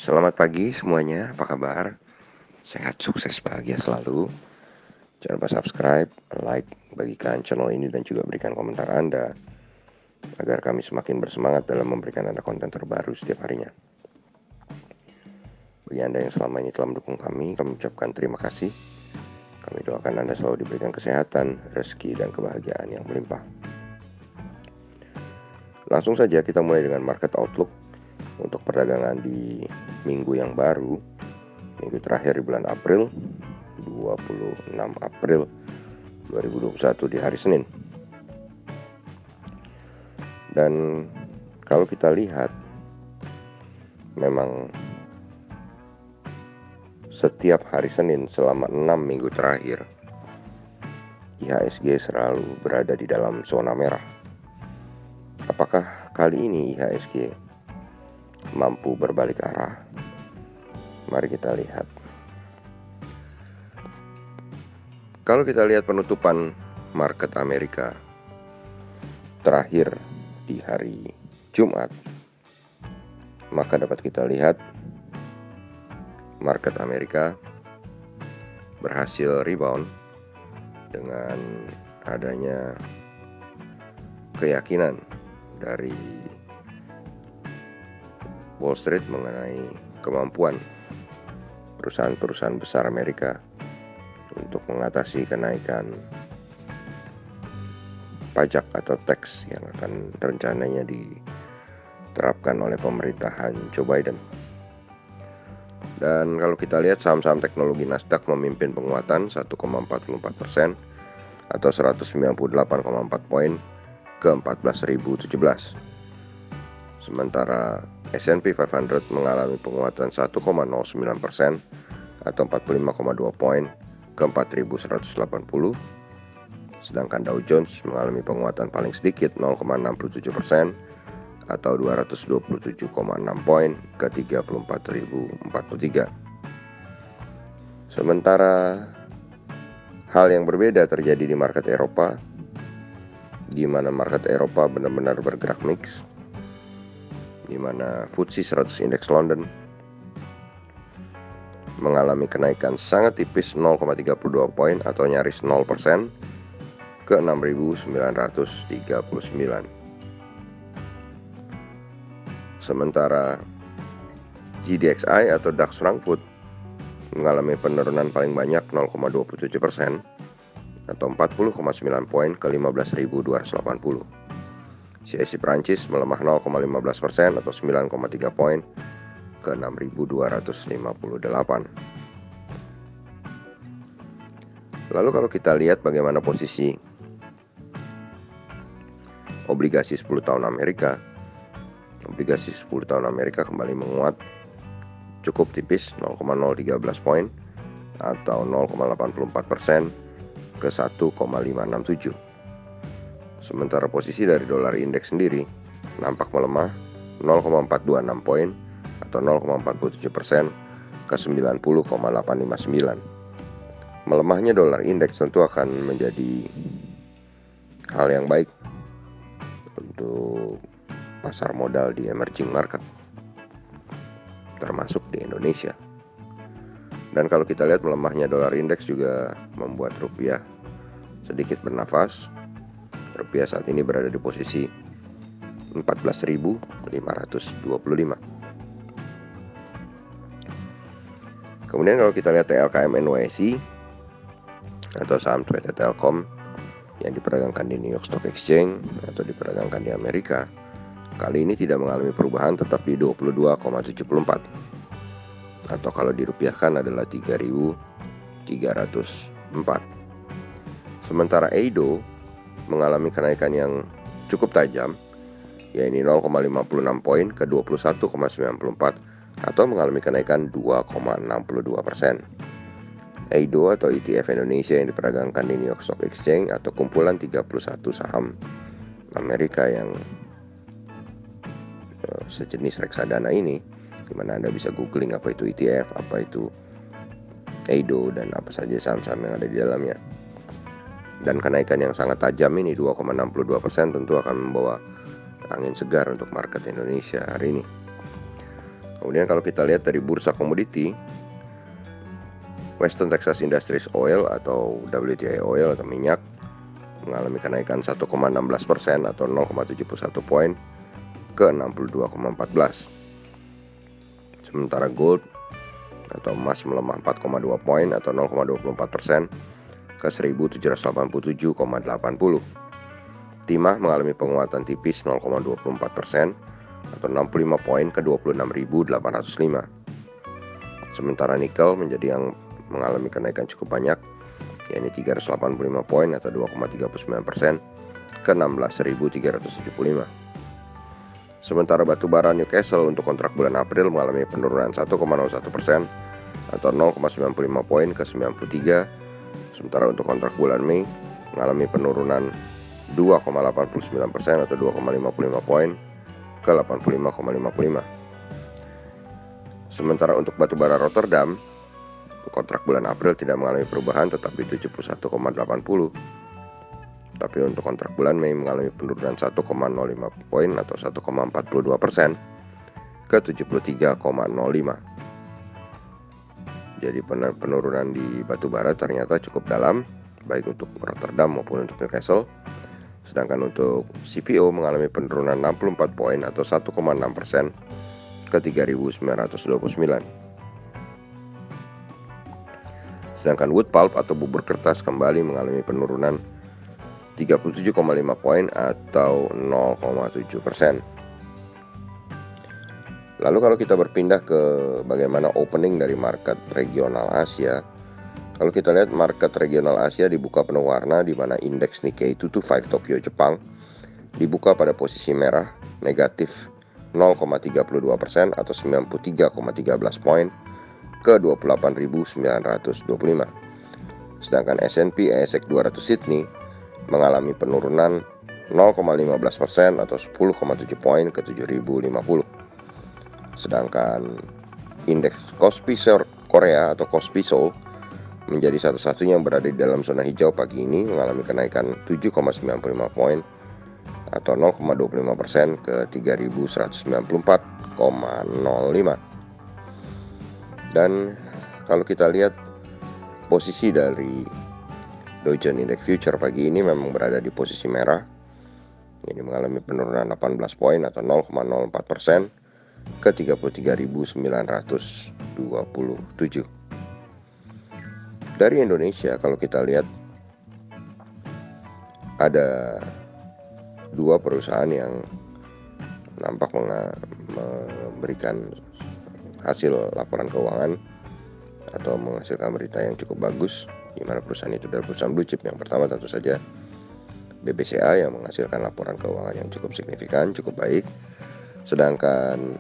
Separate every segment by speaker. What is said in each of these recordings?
Speaker 1: Selamat pagi semuanya, apa kabar? Sehat, sukses, bahagia selalu. Jangan lupa subscribe, like, bagikan channel ini dan juga berikan komentar Anda agar kami semakin bersemangat dalam memberikan Anda konten terbaru setiap harinya. Bagi Anda yang selama ini telah mendukung kami ucapkan terima kasih. Kami doakan Anda selalu diberikan kesehatan, rezeki, dan kebahagiaan yang melimpah. Langsung saja kita mulai dengan market outlook untuk perdagangan di minggu yang baru, minggu terakhir di bulan April, 26 April 2021 di hari Senin. Dan kalau kita lihat, memang setiap hari Senin selama 6 minggu terakhir, IHSG selalu berada di dalam zona merah. Apakah kali ini IHSG mampu berbalik arah? Mari kita lihat. Kalau kita lihat penutupan market Amerika terakhir di hari Jumat, maka dapat kita lihat market Amerika berhasil rebound dengan adanya keyakinan dari Wall Street mengenai kemampuan perusahaan-perusahaan besar Amerika untuk mengatasi kenaikan pajak atau tax yang akan rencananya diterapkan oleh pemerintahan Joe Biden. Dan kalau kita lihat saham-saham teknologi Nasdaq memimpin penguatan 1,44% atau 198,4 poin ke 14.017. Sementara S&P 500 mengalami penguatan 1,09% atau 45,2 poin ke 4.180. Sedangkan Dow Jones mengalami penguatan paling sedikit 0,67% atau 227,6 poin ke 34.043. Sementara hal yang berbeda terjadi di market Eropa, di mana market Eropa benar-benar bergerak mix, di mana FTSE 100 Index London mengalami kenaikan sangat tipis 0,32 poin atau nyaris 0% ke 6.939. Sementara GDXI atau DAX Frankfurt mengalami penurunan paling banyak 0,27% atau 40,9 poin ke 15.280. CAC Prancis melemah 0,15% atau 9,3 poin ke 6.258. Lalu kalau kita lihat bagaimana posisi obligasi 10 tahun Amerika, obligasi 10 tahun Amerika kembali menguat cukup tipis 0,013 poin atau 0,84% ke 1,567. Sementara posisi dari dolar indeks sendiri nampak melemah 0,426 poin atau 0,47% ke 90,859. Melemahnya dolar indeks tentu akan menjadi hal yang baik untuk pasar modal di emerging market, termasuk di Indonesia. Dan kalau kita lihat melemahnya dolar indeks juga membuat rupiah sedikit bernafas. Rupiah saat ini berada di posisi 14.525. Kemudian kalau kita lihat TLKM NYSE atau saham PT Telkom yang diperdagangkan di New York Stock Exchange atau diperdagangkan di Amerika, kali ini tidak mengalami perubahan, tetap di 22,74 atau kalau dirupiahkan adalah 3.304. Sementara EIDO mengalami kenaikan yang cukup tajam, yaitu 0,56 poin ke 21,94 atau mengalami kenaikan 2,62%. EIDO atau ETF Indonesia yang diperdagangkan di New York Stock Exchange atau kumpulan 31 saham Amerika yang sejenis reksadana ini, di mana Anda bisa googling apa itu ETF, apa itu EIDO, dan apa saja saham-saham yang ada di dalamnya. Dan kenaikan yang sangat tajam ini 2,62% tentu akan membawa angin segar untuk market Indonesia hari ini. Kemudian kalau kita lihat dari bursa komoditi, Western Texas Industries Oil atau WTI Oil atau minyak mengalami kenaikan 1,16% atau 0,71 poin ke 62,14. Sementara gold atau emas melemah 4,2 poin atau 0,24% ke 1787,80. Timah mengalami penguatan tipis 0,24% atau 65 poin ke 26.805. Sementara nikel menjadi yang mengalami kenaikan cukup banyak, yakni 385 poin atau 2,39% ke 16.375. Sementara batu bara Newcastle untuk kontrak bulan April mengalami penurunan 1,01% atau 0,95 poin ke 93. Sementara untuk kontrak bulan Mei mengalami penurunan 2,89% atau 2,55 poin ke 85,55. Sementara untuk batu bara Rotterdam kontrak bulan April tidak mengalami perubahan tetap di 71,80. Tapi untuk kontrak bulan Mei mengalami penurunan 1,05 poin atau 1,42% ke 73,05. Jadi penurunan di batu bara ternyata cukup dalam, baik untuk Rotterdam maupun untuk Newcastle. Sedangkan untuk CPO mengalami penurunan 64 poin atau 1,6% ke 3.929. Sedangkan wood pulp atau bubur kertas kembali mengalami penurunan 37,5 poin atau 0,7%. Lalu kalau kita berpindah ke bagaimana opening dari market regional Asia, kalau kita lihat market regional Asia dibuka penuh warna, di mana indeks Nikkei 225 Tokyo Jepang dibuka pada posisi merah negatif 0,32% atau 93,13 poin ke 28.925. Sedangkan S&P ASX 200 Sydney mengalami penurunan 0,15% atau 10,7 poin ke 7.050. Sedangkan indeks Kospi Korea atau Kospi Seoul menjadi satu-satunya yang berada di dalam zona hijau pagi ini, mengalami kenaikan 7,95 poin atau 0,25% ke 3.194,05. Dan kalau kita lihat posisi dari Dow Jones Index Future pagi ini memang berada di posisi merah. Ini mengalami penurunan 18 poin atau 0,04% ke 33.927. Dari Indonesia kalau kita lihat ada dua perusahaan yang nampak memberikan hasil laporan keuangan atau menghasilkan berita yang cukup bagus, di mana perusahaan itu adalah perusahaan blue chip. Yang pertama tentu saja BBCA yang menghasilkan laporan keuangan yang cukup signifikan, cukup baik. Sedangkan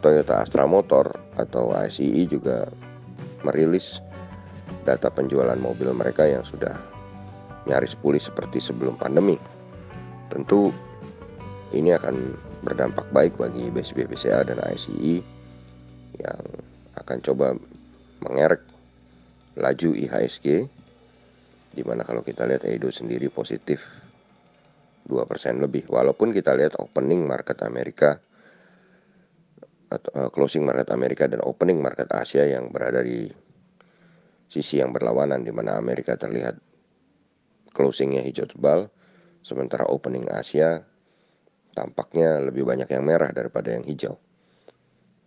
Speaker 1: Toyota Astra Motor atau ASII juga merilis data penjualan mobil mereka yang sudah nyaris pulih seperti sebelum pandemi. Tentu ini akan berdampak baik bagi BBCA dan ASII yang akan coba mengerek laju IHSG, di mana kalau kita lihat Edo sendiri positif 2% lebih. Walaupun kita lihat opening market Amerika atau closing market Amerika dan opening market Asia yang berada di sisi yang berlawanan, di mana Amerika terlihat closingnya hijau tebal, sementara opening Asia tampaknya lebih banyak yang merah daripada yang hijau.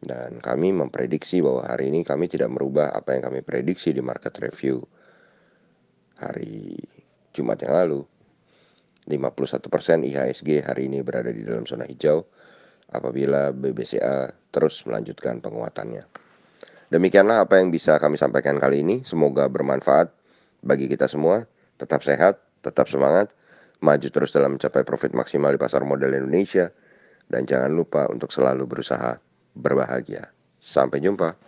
Speaker 1: Dan kami memprediksi bahwa hari ini kami tidak merubah apa yang kami prediksi di market review hari Jumat yang lalu. 51% IHSG hari ini berada di dalam zona hijau apabila BBCA terus melanjutkan penguatannya. Demikianlah apa yang bisa kami sampaikan kali ini. Semoga bermanfaat bagi kita semua. Tetap sehat, tetap semangat, maju terus dalam mencapai profit maksimal di pasar modal Indonesia. Dan jangan lupa untuk selalu berusaha berbahagia. Sampai jumpa.